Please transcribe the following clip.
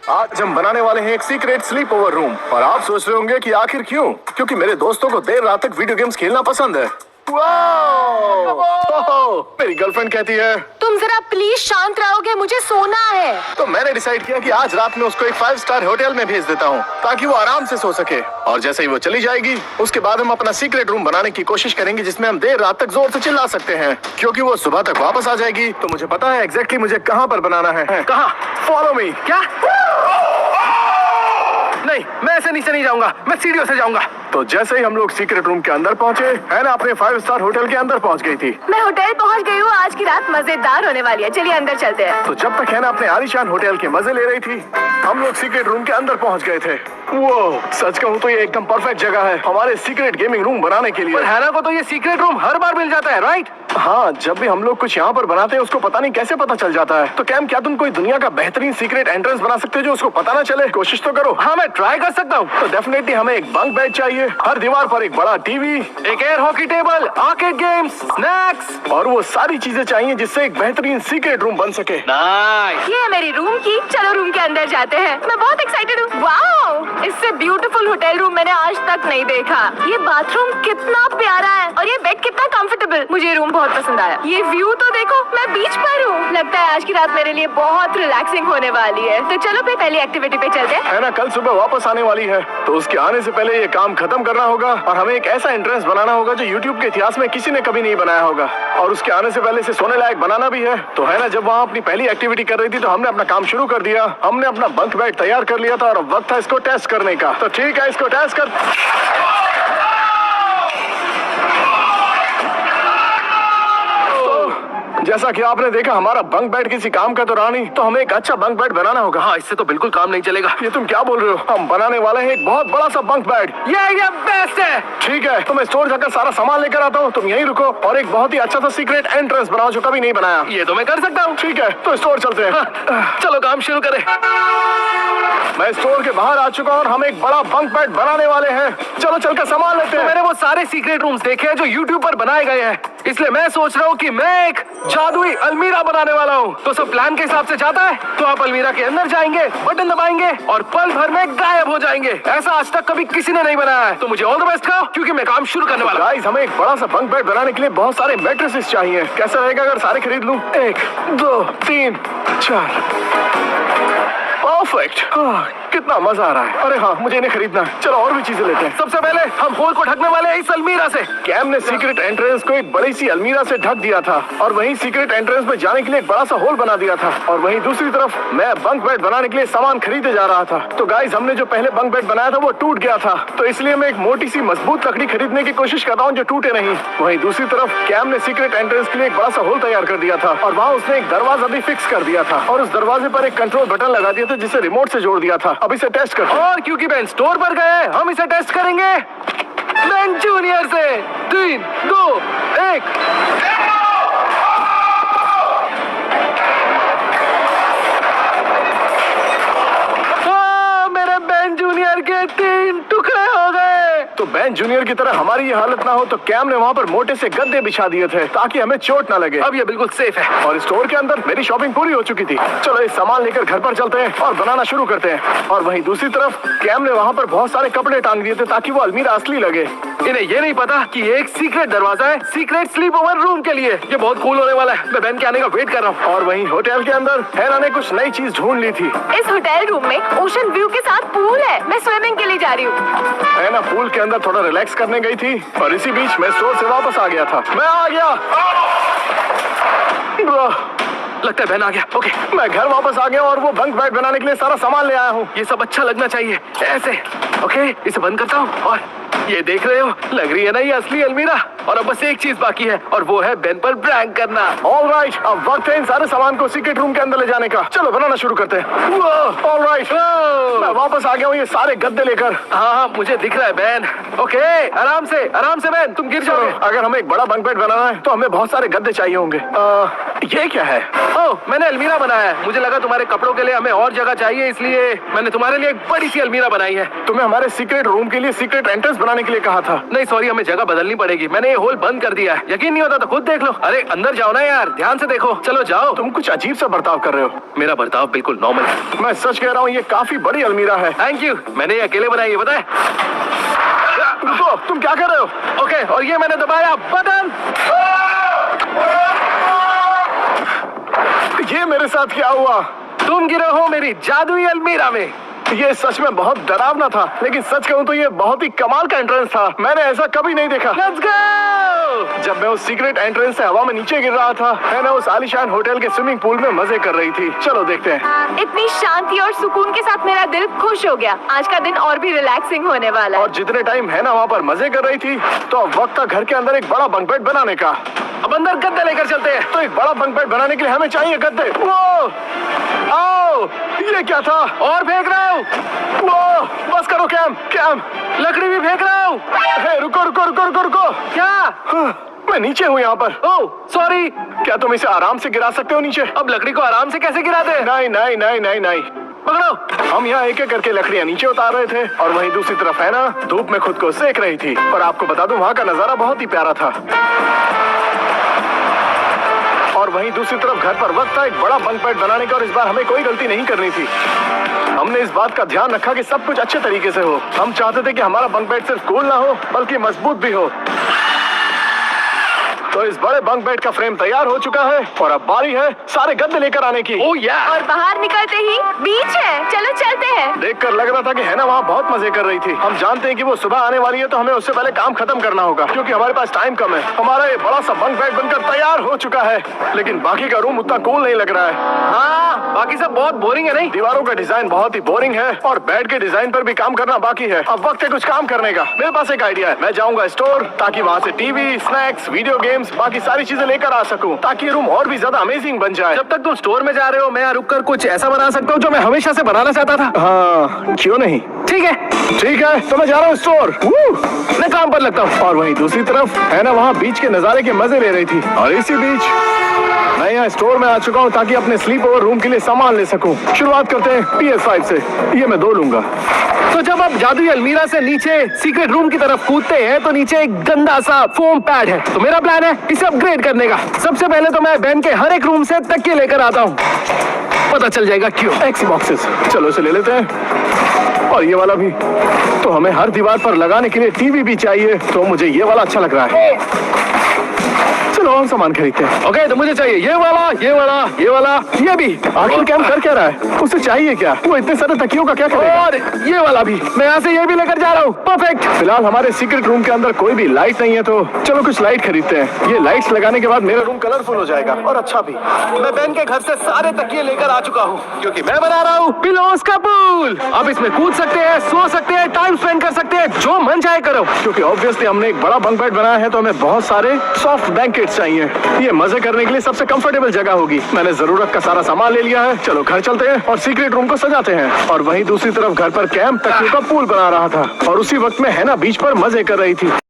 आज हम बनाने वाले हैं एक सीक्रेट स्लीप ओवर रूम। और आप सोच रहे होंगे कि आखिर क्यों? क्योंकि मेरे दोस्तों को देर रात तक वीडियो गेम्स खेलना पसंद है। मेरी गर्लफ्रेंड कहती है तुम जरा प्लीज शांत रहोगे, मुझे सोना है। तो मैंने डिसाइड किया कि आज रात में उसको एक 5 स्टार होटल में भेज देता हूँ ताकि वो आराम से सो सके। और जैसे ही वो चली जाएगी उसके बाद हम अपना सीक्रेट रूम बनाने की कोशिश करेंगे जिसमें हम देर रात तक जोर से चिल्ला सकते हैं। क्योंकि वो सुबह तक वापस आ जाएगी तो मुझे पता है एग्जैक्टली मुझे कहाँ पर बनाना है। कहाँ? Follow me. क्या? नहीं, मैं ऐसे नीचे नहीं जाऊंगा, मैं सीढ़ियों से जाऊंगा। तो जैसे ही हम लोग सीक्रेट रूम के अंदर पहुंचे, हैना अपने 5 स्टार होटल के अंदर पहुंच गई थी। मैं होटल पहुंच गई हूँ, आज की रात मजेदार होने वाली है। चलिए अंदर चलते हैं। तो जब तक हैना अपने आलीशान होटल के मजे ले रही थी, हम लोग सीक्रेट रूम के अंदर पहुंच गए थे। वो सच कहूँ तो ये एकदम परफेक्ट जगह है हमारे सीक्रेट गेमिंग रूम बनाने के लिए। पर हैना को तो ये सीक्रेट रूम हर बार मिल जाता है, राइट? हाँ, जब भी हम लोग कुछ यहाँ पर बनाते हैं उसको पता नहीं कैसे पता चल जाता है। तो कैम, क्या तुम कोई दुनिया का बेहतरीन सीक्रेट एंट्रेंस बना सकते हो जो उसको पता ना चले? कोशिश तो करो। हाँ, मैं ट्राई कर सकता हूँ। तो डेफिनेटली हमें एक बंक बेड चाहिए, हर दीवार पर एक बड़ा टीवी, एक air hockey table, arcade games, snacks और वो सारी चीजें चाहिए जिससे एक बेहतरीन सीक्रेट रूम बन सके। नाइस। ये है मेरी रूम की। चलो रूम के अंदर जाते हैं। मैं बहुत एक्साइटेड हूँ। वाओ, इससे ब्यूटीफुल होटल रूम मैंने आज तक नहीं देखा। ये बाथरूम कितना प्यारा है और ये बेड कितना कंफर्टेबल। मुझे ये रूम बहुत पसंद आया। ये व्यू तो देखो, मैं बीच पर हूँ। लगता है आज की रात मेरे लिए बहुत रिलैक्सिंग होने वाली है। तो चलो फिर पहली एक्टिविटी पे चलते हैं। हैना कल सुबह वापस आने वाली है तो उसके आने से पहले ये काम खत्म करना होगा और हमें एक ऐसा एंट्रेंस बनाना होगा जो यूट्यूब के इतिहास में किसी ने कभी नहीं बनाया होगा। और उसके आने से पहले इसे सोने लायक बनाना भी है। तो हैना जब वहाँ अपनी पहली एक्टिविटी कर रही थी तो हमने अपना काम शुरू कर दिया। हमने अपना बंक बेड तैयार कर लिया था और अब वक्त था इसको टेस्ट करने का। तो ठीक है, इसको टेस्ट कर। जैसा कि आपने देखा हमारा बंक बेड किसी काम का तो रहा नहीं, तो हमें एक अच्छा बंक बेड बनाना होगा। हाँ, इससे तो बिल्कुल काम नहीं चलेगा। ये तुम क्या बोल रहे हो? हम बनाने वाले हैं एक बहुत बड़ा सा बंक बेड। ये बेस्ट है। ठीक है, तो मैं स्टोर जाकर सारा सामान लेकर आता हूँ, तुम यहीं रुको और एक बहुत ही अच्छा सा सीक्रेट एंट्रेंस बनाओ जो कभी नहीं बनाया। ये तो मैं कर सकता हूँ। ठीक है, तो स्टोर चलते हैं। हाँ, चलो काम शुरू करें। मैं स्टोर के बाहर आ चुका हूँ और हम एक बड़ा बंक बेड बनाने वाले हैं। चलो चलकर सामान लेते तो हैं। मैंने वो सारे सीक्रेट रूम्स देखे हैं जो यूट्यूब पर बनाए गए हैं, इसलिए मैं सोच रहा हूँ कि मैं एक जादुई अलमीरा बनाने वाला हूँ। तो सब प्लान के हिसाब से जाता है तो आप अलमीरा के अंदर जाएंगे, बटन दबाएंगे और पल भर में गायब हो जाएंगे। ऐसा आज तक कभी किसी ने नहीं बनाया है। तो मुझे ऑल द बेस्ट कहो क्योंकि मैं काम शुरू करने वाला हूँ। गाइस, हमें एक बड़ा सा बंक बेड बनाने के लिए बहुत सारे मैट्रेसेस चाहिए। कैसा रहेगा अगर सारे खरीद लूं? 1 2 3 4। परफेक्ट। कितना मजा आ रहा है। अरे हाँ, मुझे इन्हें खरीदना है। चलो और भी चीजें लेते हैं। सबसे पहले हम होल को ढकने वाले हैं इस अलमीरा से। कैम ने सीक्रेट एंट्रेंस को एक बड़ी सी अलमीरा से ढक दिया था और वहीं सीक्रेट एंट्रेंस में जाने के लिए एक बड़ा सा होल बना दिया था। और वहीं दूसरी तरफ मैं बंक बेड बनाने के लिए सामान खरीदे जा रहा था। तो गाइस, हमने जो पहले बंक बेड बनाया था वो टूट गया था, तो इसलिए मैं एक मोटी सी मजबूत लकड़ी खरीदने की कोशिश कर रहा हूँ जो टूटे नहीं। वहीं दूसरी तरफ कैम ने सीक्रेट एंट्रेंस के लिए एक बड़ा सा होल तैयार कर दिया था और वहाँ उसने एक दरवाजा भी फिक्स कर दिया था और उस दरवाजे पर एक कंट्रोल बटन लगा दिया था जिसे रिमोट से जोड़ दिया था। अब इसे टेस्ट करते हैं। और क्योंकि बेन स्टोर पर गए हैं, हम इसे टेस्ट करेंगे बेन जूनियर से। 3 2 1। मेरे बेन जूनियर के 3 टुकड़े हो गए। तो बेन जूनियर की तरह हमारी ये हालत ना हो तो कैम ने वहाँ पर मोटे से गद्दे बिछा दिए थे ताकि हमें चोट ना लगे। अब ये बिल्कुल सेफ है। और स्टोर के अंदर मेरी शॉपिंग पूरी हो चुकी थी। चलो इस सामान लेकर घर पर चलते हैं और बनाना शुरू करते हैं। और वहीं दूसरी तरफ कैम ने वहाँ पर बहुत सारे कपड़े टांग दिए थे ताकि वो अलमीरा असली लगे। इन्हें ये नहीं पता कि ये एक सीक्रेट दरवाजा है सीक्रेट स्लीप ओवर रूम के लिए। ये बहुत कूल होने वाला है। मैं बेन के आने का वेट कर रहा हूँ। और वहीं होटल के अंदर हैना ने कुछ नई चीज ढूंढ ली थी। इस होटल रूम में ओशन व्यू के साथ पूल है। मैं स्विमिंग के लिए जा रही हूँ। हैना पूल के अंदर थोड़ा रिलैक्स करने गई थी और इसी बीच मैं स्टोर से वापस आ गया था। मैं आ गया। लगता है बहन आ गया। ओके, मैं घर वापस आ गया और वो बंक बेड बनाने के लिए सारा सामान ले आया हूँ। ये सब अच्छा लगना चाहिए ऐसे। ओके, इसे बंद करता हूँ और ये देख रहे हो, लग रही है ना ये असली अलमीरा। और अब बस एक चीज बाकी है और वो है बेन पर प्रैंक करना। ऑलराइट, अब वक्त है इन सारे सामान को सीक्रेट रूम के अंदर ले जाने का। चलो बनाना शुरू करते हैं। ऑलराइट, मैं वापस आ गया हूँ ये सारे गद्दे लेकर। हाँ, मुझे दिख रहा है बेन। ओके, आराम से बेन, तुम गिर जाओगे। अगर हमें एक बड़ा बंक बेड बनाना है तो हमें बहुत सारे गद्दे चाहिए होंगे। ये क्या है? ओह, मैंने अलमीरा बनाया है। मुझे लगा तुम्हारे कपड़ों के लिए हमें और जगह चाहिए, इसलिए मैंने तुम्हारे लिए एक बड़ी सी अलमीरा बनाई है। तुम्हें हमारे सीक्रेट रूम के लिए सीक्रेट एंट्रेंस बनाने के लिए कहा था। नहीं सॉरी, हमें जगह बदलनी पड़ेगी। मैंने ये होल बंद कर दिया है। यकीन नहीं होता तो खुद देख लो। अरे अंदर जाओ ना यार, ध्यान से देखो। चलो जाओ। तुम कुछ अजीब सा बर्ताव कर रहे हो। मेरा बर्ताव बिल्कुल नॉर्मल है। मैं सच कह रहा हूँ, ये काफी बड़ी अलमीरा है। Thank you. मैंने ये अकेले बनाई है, बताए। रुको, तुम क्या कर रहे हो? ओके, और ये मैंने दबाया बटन। ये मेरे साथ क्या हुआ? तुम गिरे हो मेरी जादुई अलमीरा में। ये सच में बहुत डरावना था, लेकिन सच कहूँ तो ये बहुत ही कमाल का एंट्रेंस था। मैंने ऐसा कभी नहीं देखा। Let's go. जब मैं उस सीक्रेट एंट्रेंस से हवा में नीचे गिर रहा था, मैं उस आलीशान होटल के स्विमिंग पूल में मजे कर रही थी। चलो देखते हैं। इतनी शांति और सुकून के साथ मेरा दिल खुश हो गया। आज का दिन और भी रिलैक्सिंग होने वाला है। और जितने टाइम है ना वहाँ पर मजे कर रही थी, तो अब वक्त था घर के अंदर एक बड़ा बंक बेड बनाने का। अब अंदर गद्दे लेकर चलते हैं। तो एक बड़ा बंक बेड बनाने के लिए हमें चाहिए गद्दे। वो आओ, ये क्या था? और फेंक रहा हूँ। वो बस करो कैम। कैम, लकड़ी भी फेंक रहा हूँ। हे, रुको रुको रुको रुको रुको। क्या? मैं नीचे हूँ यहाँ पर। Oh sorry. क्या तुम इसे आराम से गिरा सकते हो नीचे? अब लकड़ी को आराम से कैसे गिरा दे? नहीं नहीं नहीं नहीं नहीं, पकड़ो। हम यहाँ एक एक करके लकड़ियाँ नीचे उतार रहे थे, और वहीं दूसरी तरफ है ना धूप में खुद को सेक रही थी। और आपको बता दूं, वहाँ का नजारा बहुत ही प्यारा था। और वहीं दूसरी तरफ घर पर वक्त था एक बड़ा बंक बेड बनाने का, और इस बार हमें कोई गलती नहीं करनी थी। हमने इस बात का ध्यान रखा कि सब कुछ अच्छे तरीके से हो। हम चाहते थे कि हमारा बंक बेड सिर्फ कूल ना हो, बल्कि मजबूत भी हो। तो इस बड़े बंक बेड का फ्रेम तैयार हो चुका है, और अब बारी है सारे गद्दे लेकर आने की। ओह या। और बाहर निकलते ही बीच है। चलो चलते हैं। देखकर लग रहा था कि है ना वहाँ बहुत मजे कर रही थी। हम जानते हैं कि वो सुबह आने वाली है, तो हमें उससे पहले काम खत्म करना होगा, क्योंकि हमारे पास टाइम कम है। हमारा ये बड़ा सा बंक बेड बनकर तैयार हो चुका है, लेकिन बाकी का रूम उतना कूल नहीं लग रहा है। हाँ, बाकी सब बहुत बोरिंग है नहीं? दीवारों का डिजाइन बहुत ही बोरिंग है, और बेड के डिजाइन पर भी काम करना बाकी है। अब वक्त है कुछ काम करने का। मेरे पास एक आइडिया है। मैं जाऊंगा स्टोर, ताकि वहाँ से टीवी, स्नैक्स, वीडियो गेम्स, बाकी सारी चीजें लेकर आ सकूं, ताकि रूम और भी ज्यादा अमेजिंग बन जाए। जब तक तुम स्टोर में जा रहे हो, मैं यहाँ रुक कर कुछ ऐसा बना सकता हूँ जो मैं हमेशा से बनाना चाहता था। हाँ, क्यों नहीं? ठीक है। ठीक है, तो मैं जा रहा हूँ स्टोर। मैं काम पर लगता हूँ। और वहीं दूसरी तरफ है ना वहाँ बीच के नजारे के मजे ले रही थी, और इसी बीच मैं यहाँ स्टोर में आ चुका हूँ, ताकि अपने स्लीप ओवर रूम के लिए सामान ले सकूं। शुरुआत करते हैं PS5 से। ये मैं 2 लूंगा। तो जब आप जादुई अलमीरा से नीचे सीक्रेट रूम की तरफ कूदते हैं, तो नीचे एक गंदा सा फोम पैड है। तो मेरा प्लान है इसे अपग्रेड करने का। सबसे पहले तो मैं बैन के हर एक रूम से तकिए लेकर आता हूँ, पता चल जाएगा क्यों। एक्स बॉक्सेस, चलो इसे ले लेते हैं। और ये वाला भी। तो हमें हर दीवार पर लगाने के लिए टीवी भी चाहिए, तो मुझे ये वाला अच्छा लग रहा है। चलो और सामान खरीदते हैं। ओके, तो मुझे चाहिए ये वाला, ये वाला, ये वाला, ये भी। आखिर क्या कर क्या रहा है? उसे चाहिए क्या? वो इतने सारे तकियों का क्या करेगा? और ये वाला भी। मैं यहाँ से ये भी लेकर जा रहा हूँ। परफेक्ट। फिलहाल हमारे सीक्रेट रूम के अंदर कोई भी लाइट नहीं है, तो चलो कुछ लाइट खरीदते हैं। ये लाइट्स लगाने के बाद मेरा रूम कलरफुल हो जाएगा, और अच्छा भी। मैं बैन के घर से सारे तकिए लेकर आ चुका हूँ, क्योंकि मैं बना रहा हूँ पिलोस का पूल। अब इसमें कूद सकते हैं, सो सकते हैं, टाइम स्पेंड कर सकते हैं, जो मन चाहे करो। क्योंकि ऑब्वियसली हमने एक बड़ा बंक बेड बनाया है, तो हमें बहुत सारे सॉफ्ट ब्लैंकेट्स चाहिए। ये मजे करने के लिए सबसे कंफर्टेबल जगह होगी। मैंने जरूरत का सारा सामान ले लिया है। चलो घर चलते हैं और सीक्रेट रूम को सजाते हैं। और वहीं दूसरी तरफ घर पर कैम तकियों का पूल बना रहा था, और उसी वक्त में है ना बीच पर मजे कर रही थी।